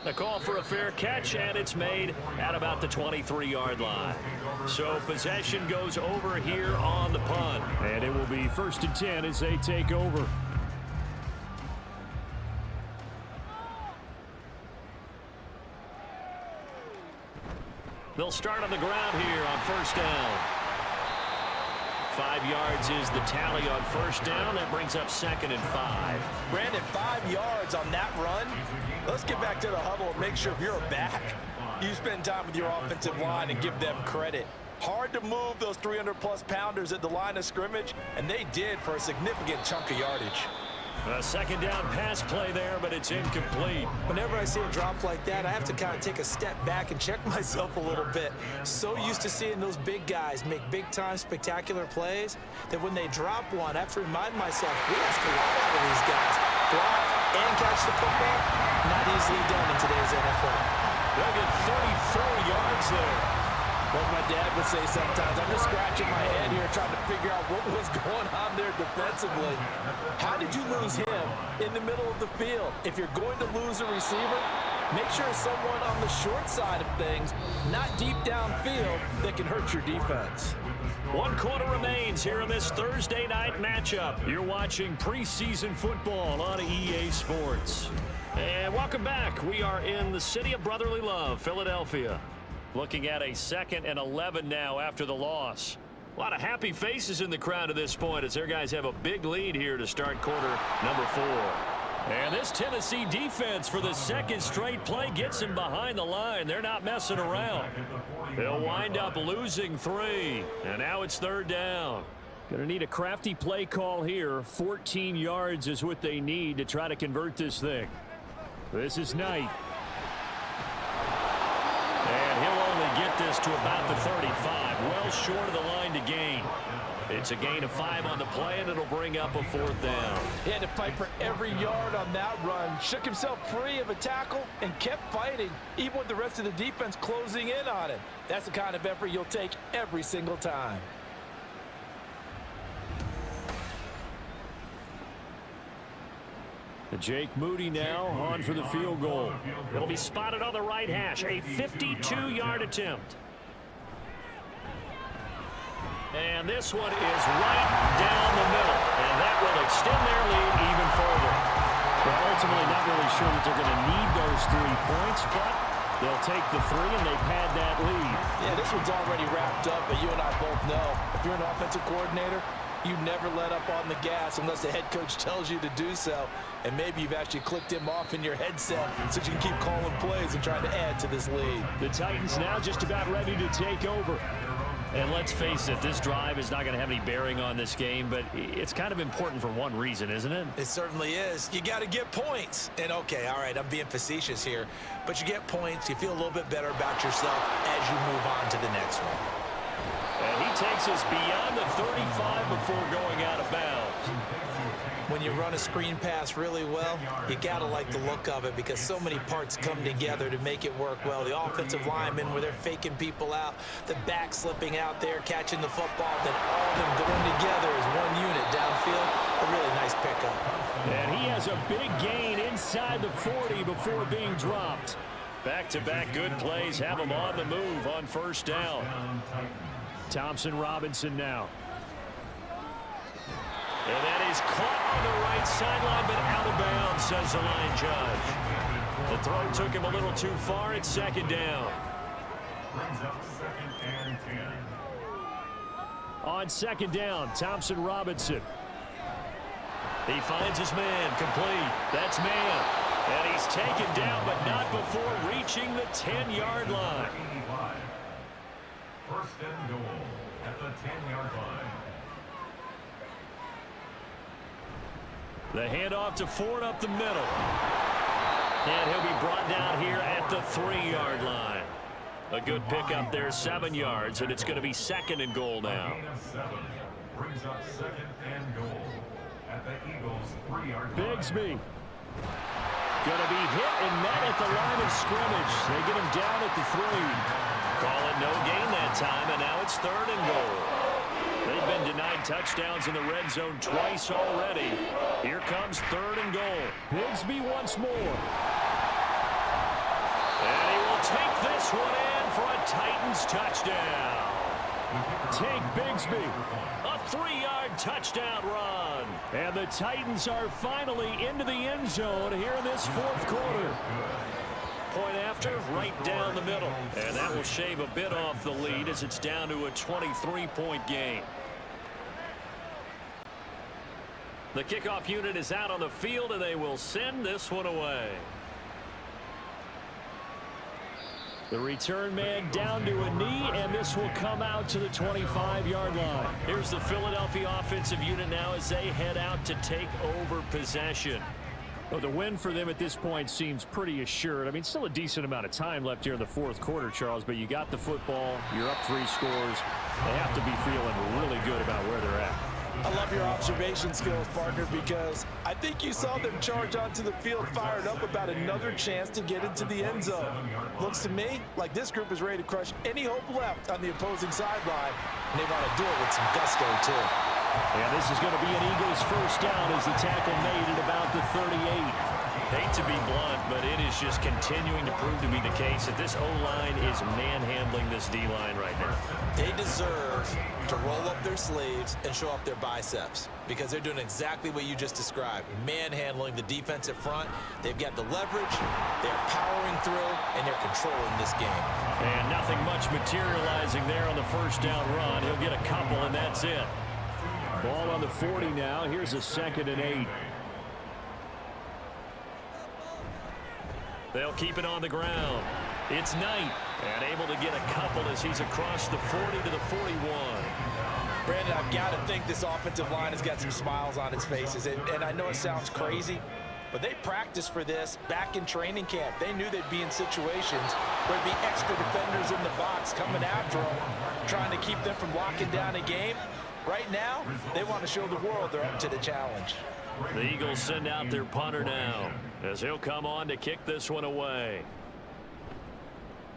The call for a fair catch, and it's made at about the 23-yard line. So possession goes over here on the punt. And it will be 1st and 10 as they take over. They'll start on the ground here on 1st down. 5 yards is the tally on 1st down. That brings up 2nd and 5. Brandon, 5 yards on that run. Let's get back to the huddle and make sure you're back. You spend time with your offensive line and give them credit. Hard to move those 300-plus pounders at the line of scrimmage, and they did for a significant chunk of yardage. A 2nd down pass play there, but it's incomplete. Whenever I see a drop like that, I have to kind of take a step back and check myself a little bit. So used to seeing those big guys make big-time spectacular plays that when they drop one, I have to remind myself, we ask a lot out of these guys. Block and catch the football, not easily done in today's NFL. They'll get 34 yards there. Well, my dad would say sometimes, I'm just scratching my head here trying to figure out what was going on there defensively. How did you lose him in the middle of the field? If you're going to lose a receiver, make sure it's someone on the short side of things, not deep downfield, that can hurt your defense. 1 quarter remains here in this Thursday night matchup. You're watching preseason football on EA Sports. And welcome back. We are in the city of brotherly love, Philadelphia. Looking at a 2nd and 11 now after the loss. A lot of happy faces in the crowd at this point as their guys have a big lead here to start quarter number 4. And this Tennessee defense for the 2nd straight play gets him behind the line. They're not messing around. They'll wind up losing 3. And now it's 3rd down. Going to need a crafty play call here. 14 yards is what they need to try to convert this thing. This is Knight. And he'll only get this to about the 35, well short of the line to gain. It's a gain of 5 on the play, and it'll bring up a 4th down. He had to fight for every yard on that run, shook himself free of a tackle, and kept fighting, even with the rest of the defense closing in on him. That's the kind of effort you'll take every single time. Jake Moody now on for the field goal. It'll be spotted on the right hash. A 52-yard attempt. And this one is right down the middle. And that will extend their lead even further. They're ultimately not really sure that they're going to need those 3 points, but they'll take the 3 and they've had that lead. Yeah, this one's already wrapped up, but you and I both know if you're an offensive coordinator, you never let up on the gas unless the head coach tells you to do so. And maybe you've actually clicked him off in your headset so you can keep calling plays and trying to add to this lead. The Titans now just about ready to take over. And let's face it, this drive is not going to have any bearing on this game, but it's kind of important for one reason, isn't it? It certainly is. You got to get points. And, okay, all right, I'm being facetious here, but you get points, you feel a little bit better about yourself as you move on to the next one. And he takes us beyond the 35 before going out of bounds. When you run a screen pass really well, you got to like the look of it because so many parts come together to make it work well. The offensive linemen where they're faking people out, the back slipping out there, catching the football, then all of them going together as one unit downfield. A really nice pickup. And he has a big gain inside the 40 before being dropped. Back-to-back good plays have him on the move on first down. Thompson Robinson now. And that is caught on the right sideline, but out of bounds, says the line judge. The throw took him a little too far. It's second down. Brings up 2nd and 10. On second down, Thompson Robinson. He finds his man, complete. That's man. And he's taken down, but not before reaching the 10-yard line. 85. 1st and goal at the 10-yard line. The handoff to Ford up the middle. And he'll be brought down here at the 3-yard line. A good pickup there, 7 yards, and it's going to be 2nd and goal now. Gain of 7 brings up 2nd and goal at the Eagles' 3-yard line. Bigsby. Going to be hit and met at the line of scrimmage. They get him down at the 3. Call it no gain that time, and now it's 3rd and goal. They've been denied touchdowns in the red zone twice already. Here comes 3rd and goal. Bigsby once more. And he will take this one in for a Titans touchdown. Take Bigsby. A 3-yard touchdown run. And the Titans are finally into the end zone here in this 4th quarter. Point after, right down the middle. And that will shave a bit off the lead as it's down to a 23-point game. The kickoff unit is out on the field, and they will send this one away. The return man down to a knee, and this will come out to the 25-yard line. Here's the Philadelphia offensive unit now as they head out to take over possession. Well, the win for them at this point seems pretty assured. I mean, still a decent amount of time left here in the 4th quarter, Charles, but you got the football, you're up 3 scores. They have to be feeling really good about where they're at. I love your observation skills, partner, because I think you saw them charge onto the field fired up about another chance to get into the end zone. Looks to me like this group is ready to crush any hope left on the opposing sideline, and they want to do it with some gusto, too. And this is going to be an Eagles first down as the tackle made at about the 38. Hate to be blunt, but it is just continuing to prove to be the case that this O-line is manhandling this D-line right now. They deserve to roll up their sleeves and show up their biceps because they're doing exactly what you just described, manhandling the defensive front. They've got the leverage, they're powering through, and they're controlling this game. And nothing much materializing there on the first down run. He'll get a couple, and that's it. Ball on the 40 now. Here's a 2nd and 8. They'll keep it on the ground. It's Knight, and able to get a couple as he's across the 40 to the 41. Brandon, I've got to think this offensive line has got some smiles on its faces. And I know it sounds crazy, but they practiced for this back in training camp. They knew they'd be in situations where there'd be extra defenders in the box coming after them, trying to keep them from locking down a game. Right now, they want to show the world they're up to the challenge. The Eagles send out their punter now as he'll come on to kick this one away.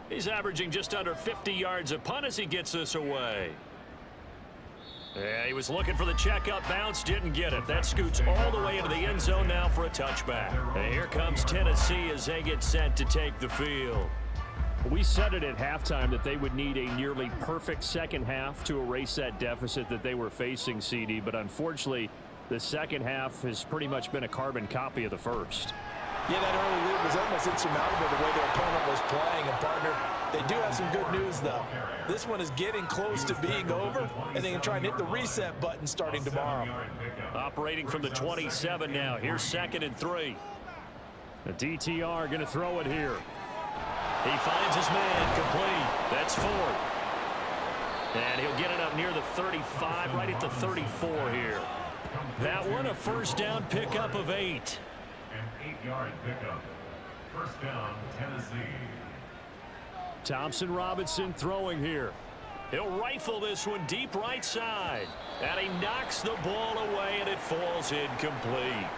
He's averaging just under 50 yards a punt as he gets this away. Yeah, he was looking for the checkup bounce, didn't get it. That scoots all the way into the end zone now for a touchback. And here comes Tennessee as they get set to take the field. We said it at halftime that they would need a nearly perfect second half to erase that deficit that they were facing, CD, but unfortunately, the second half has pretty much been a carbon copy of the first. Yeah, that early lead was almost insurmountable the way their opponent was playing. And, partner, they do have some good news, though. This one is getting close to being over, and they can try and hit the reset button starting tomorrow. Operating from the 27 now. Here's 2nd and 3. The DTR going to throw it here. He finds his man complete. That's Ford. And he'll get it up near the 35, right at the 34 here. That one a first down pickup of 8. An 8-yard pickup. First down, Tennessee. Thompson Robinson throwing here. He'll rifle this one deep right side. And he knocks the ball away, and it falls incomplete.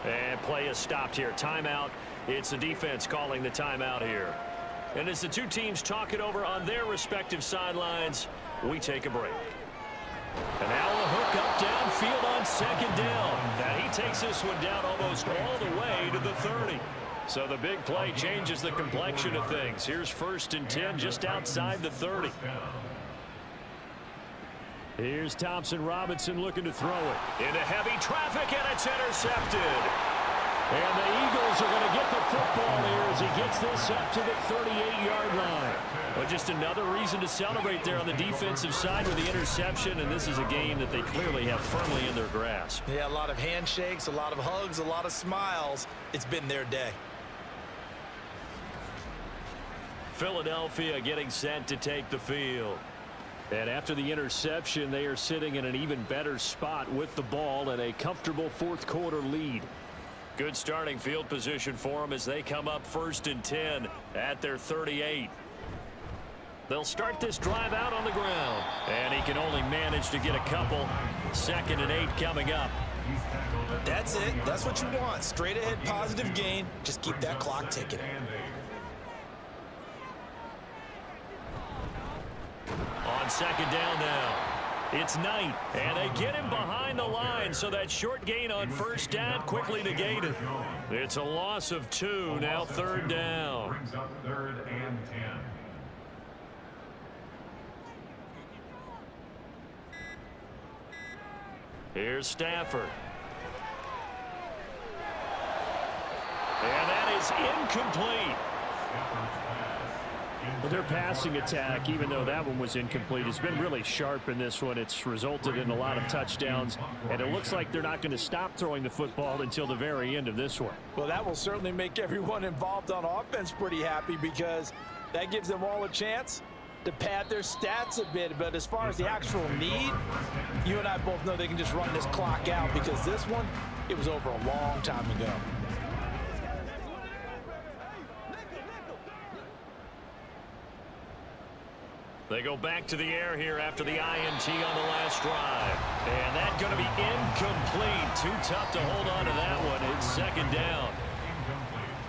And play is stopped here. Timeout. It's the defense calling the timeout here. And as the two teams talk it over on their respective sidelines, we take a break. And now a hook up downfield on 2nd down. And he takes this one down almost all the way to the 30. So the big play changes the complexion of things. Here's 1st and 10 just outside the 30. Here's Thompson Robinson looking to throw it. Into heavy traffic, and it's intercepted. And the Eagles are going to get the football here as he gets this up to the 38-yard line. Well, just another reason to celebrate there on the defensive side with the interception, and this is a game that they clearly have firmly in their grasp. Yeah, a lot of handshakes, a lot of hugs, a lot of smiles. It's been their day. Philadelphia getting set to take the field. And after the interception, they are sitting in an even better spot with the ball and a comfortable 4th quarter lead. Good starting field position for them as they come up 1st and 10 at their 38. They'll start this drive out on the ground. And he can only manage to get a couple. 2nd and 8 coming up. That's it. That's what you want. Straight ahead positive gain. Just keep that clock ticking. On 2nd down now. It's Knight, and they get him behind the line, so that short gain on 1st down quickly negated. It's a loss of 2, now 3rd down. Brings up 3rd and 10. Here's Stafford. And that is incomplete. Well, their passing attack, even though that one was incomplete, has been really sharp in this one. It's resulted in a lot of touchdowns, and it looks like they're not going to stop throwing the football until the very end of this one. Well, that will certainly make everyone involved on offense pretty happy because that gives them all a chance to pad their stats a bit. But as far as the actual need, you and I both know they can just run this clock out because this one, it was over a long time ago. They go back to the air here after the INT on the last drive. And that's going to be incomplete. Too tough to hold on to that one. It's 2nd down. Incomplete.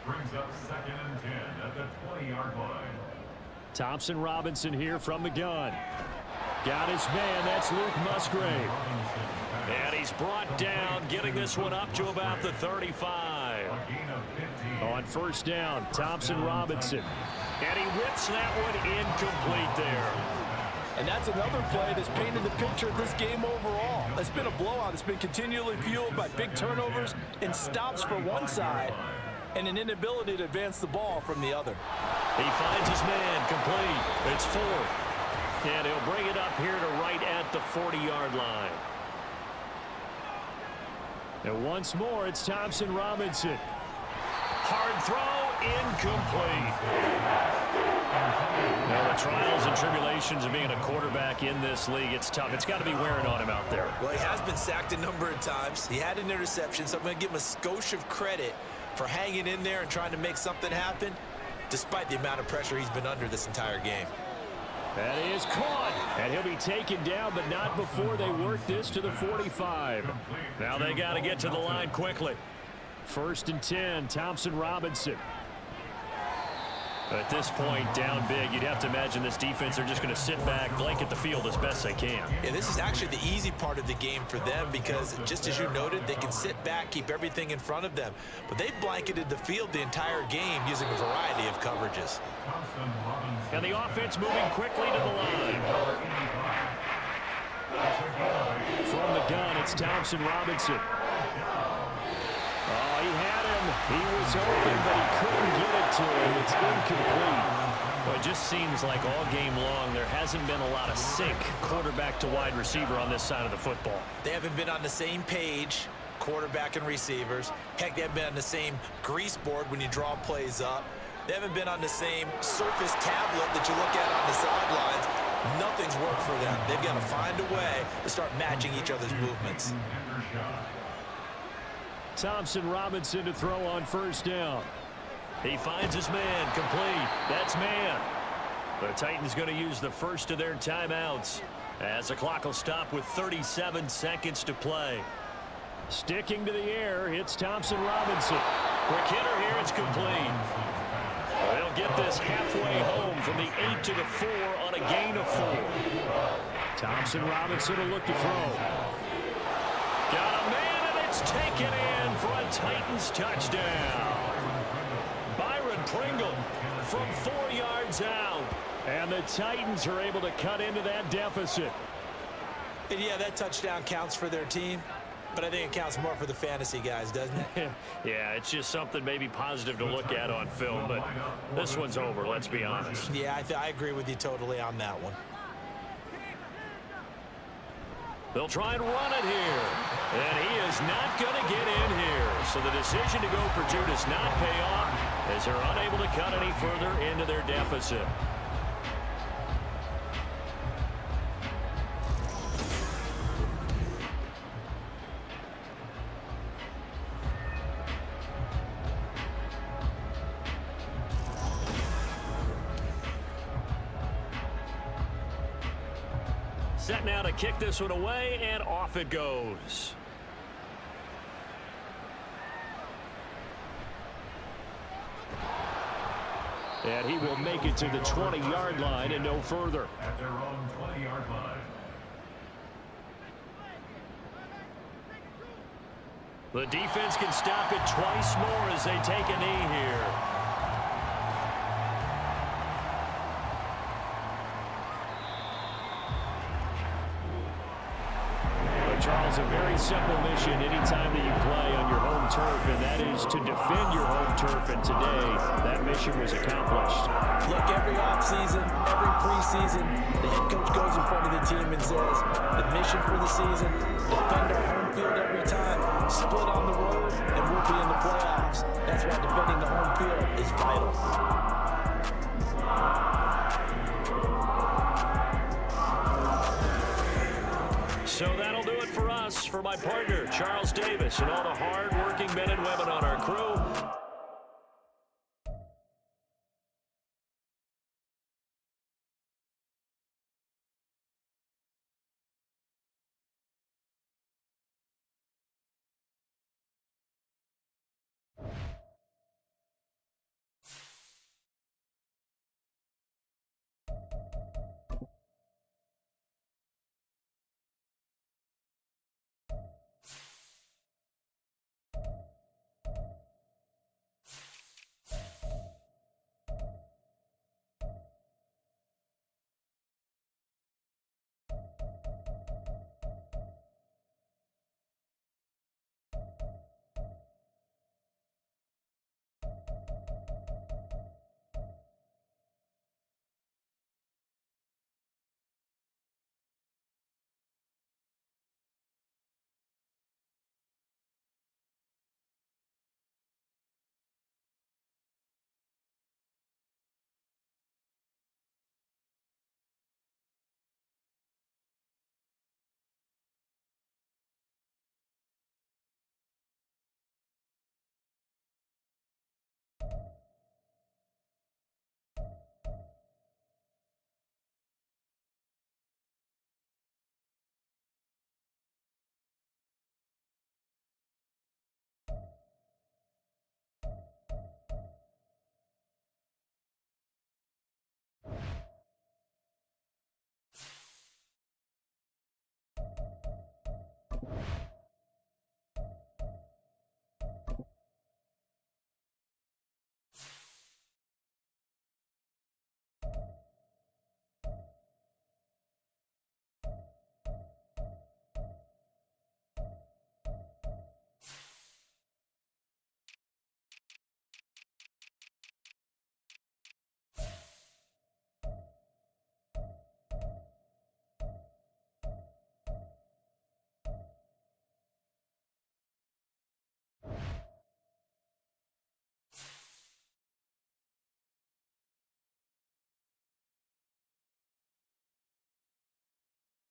Brings up 2nd and 10 at the 20-yard line. Thompson Robinson here from the gun. Got his man. That's Luke Musgrave. And he's brought down, getting this one up to about the 35. On 1st down, Thompson Robinson. And he whips that one incomplete there. And that's another play that's painted the picture of this game overall. It's been a blowout. It's been continually fueled by big turnovers and stops for one side and an inability to advance the ball from the other. He finds his man complete. It's 4th. And he'll bring it up here to right at the 40-yard line. And once more, it's Thompson Robinson. Hard throw, incomplete. Now, the trials and tribulations of being a quarterback in this league, it's tough. It's got to be wearing on him out there. Well, he has been sacked a number of times. He had an interception, so I'm going to give him a skosh of credit for hanging in there and trying to make something happen, despite the amount of pressure he's been under this entire game. That is caught, and he'll be taken down, but not before they work this to the 45. Now they got to get to the line quickly. 1st and 10, Thompson Robinson. At this point, down big, you'd have to imagine this defense are just going to sit back, blanket the field as best they can. Yeah, this is actually the easy part of the game for them because, just as you noted, they can sit back, keep everything in front of them. But they've blanketed the field the entire game using a variety of coverages. And the offense moving quickly to the line. From the gun, it's Thompson Robinson. Oh, he had him. He was open, but he couldn't get it to him. It's incomplete. Well, it just seems like all game long there hasn't been a lot of sync quarterback to wide receiver on this side of the football. They haven't been on the same page, quarterback and receivers. Heck, they haven't been on the same grease board when you draw plays up. They haven't been on the same surface tablet that you look at on the sidelines. Nothing's worked for them. They've got to find a way to start matching each other's movements. Thompson Robinson to throw on first down. He finds his man, complete. That's man. The Titans going to use the first of their timeouts as the clock will stop with 37 seconds to play. Sticking to the air, it's Thompson Robinson. Quick hitter here, it's complete. They'll get this halfway home from the 8 to the 4 on a gain of 4. Thompson Robinson will look to throw. Got a man, and it's taken in for a Titans touchdown. Byron Pringle from 4 yards out. And the Titans are able to cut into that deficit. And yeah, that touchdown counts for their team. But I think it counts more for the fantasy guys, doesn't it? Yeah, it's just something maybe positive to look at on film, but this one's over, let's be honest. Yeah, I agree with you totally on that one. They'll try and run it here, and he is not going to get in here. So the decision to go for two does not pay off as they're unable to cut any further into their deficit. Set now to kick this one away, and off it goes. And he will make it to the 20-yard line and no further. At their own 20-yard line. The defense can stop it twice more as they take a knee here. Charles, a very simple mission anytime that you play on your home turf, and that is to defend your home turf, and today that mission was accomplished. Look, every offseason, every preseason, the head coach goes in front of the team and says, the mission for the season, defend our home field every time, split on the road, and we'll be in the playoffs. That's why defending the home field is vital. So that'll do it for us. For my partner, Charles Davis, and all the hard-working men and women on our crew,